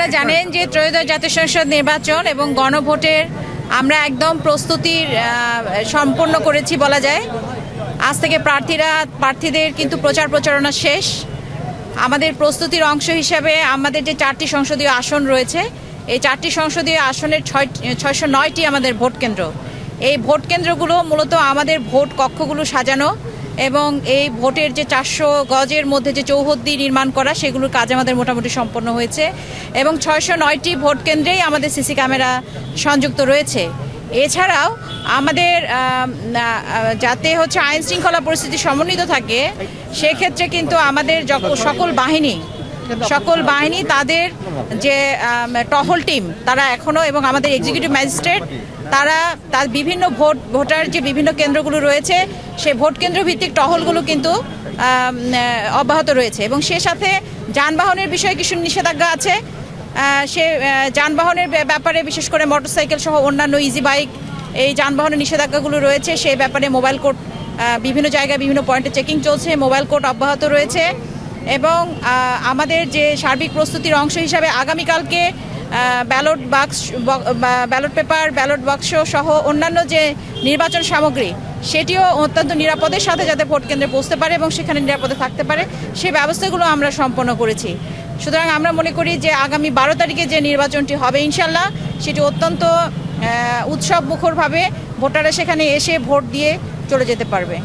আপনারা জানেন যে ত্রয়োদশ জাতীয় সংসদ নির্বাচন এবং গণভোটের আমরা একদম প্রস্তুতির সম্পন্ন করেছি বলা যায়। আজ থেকে প্রার্থীদের কিন্তু প্রচারণা শেষ। আমাদের প্রস্তুতির অংশ হিসাবে আমাদের যে 4টি সংসদীয় আসন রয়েছে, এই 4টি সংসদীয় আসনের 609টি আমাদের ভোট কেন্দ্র। এই ভোট কেন্দ্রগুলো মূলত আমাদের ভোট কক্ষগুলো সাজানো এবং এই ভোটের যে 400 গজের মধ্যে যে চৌহদ্দি নির্মাণ করা, সেগুলোর কাজ আমাদের মোটামুটি সম্পন্ন হয়েছে এবং 609টি ভোট কেন্দ্রেই আমাদের সিসি ক্যামেরা সংযুক্ত রয়েছে। এছাড়াও আমাদের যাতে আইন শৃঙ্খলা পরিস্থিতি সমন্বিত থাকে, সেক্ষেত্রে কিন্তু আমাদের সকল বাহিনী তাদের যে টহল টিম তারা এখনও, এবং আমাদের এক্সিকিউটিভ ম্যাজিস্ট্রেট তার বিভিন্ন ভোটার যে বিভিন্ন কেন্দ্রগুলো রয়েছে, সেই ভোট কেন্দ্র ভিত্তিক টহলগুলো কিন্তু অব্যাহত রয়েছে। এবং সে সাথে যানবাহনের বিষয়ে কিছু নিষেধাজ্ঞা আছে। সে যানবাহনের ব্যাপারে বিশেষ করে মোটরসাইকেল সহ অন্যান্য ইজি বাইক, এই যানবাহনের নিষেধাজ্ঞাগুলো রয়েছে। সেই ব্যাপারে মোবাইল কোর্ট বিভিন্ন জায়গায় বিভিন্ন পয়েন্টে চেকিং চলছে, মোবাইল কোর্ট অব্যাহত রয়েছে। এবং আমাদের যে সার্বিক প্রস্তুতির অংশ হিসাবে আগামীকালকে ব্যালট পেপার, ব্যালট বাক্স সহ অন্যান্য যে নির্বাচন সামগ্রী, সেটিও অত্যন্ত নিরাপদের সাথে যাতে ভোট কেন্দ্রে পৌঁছতে পারে এবং সেখানে নিরাপদে থাকতে পারে, সেই ব্যবস্থাগুলো আমরা সম্পন্ন করেছি। সুতরাং আমরা মনে করি যে আগামী 12 তারিখে যে নির্বাচনটি হবে ইনশাল্লাহ, সেটি অত্যন্ত উৎসব মুখরভাবে ভোটাররা সেখানে এসে ভোট দিয়ে চলে যেতে পারবে।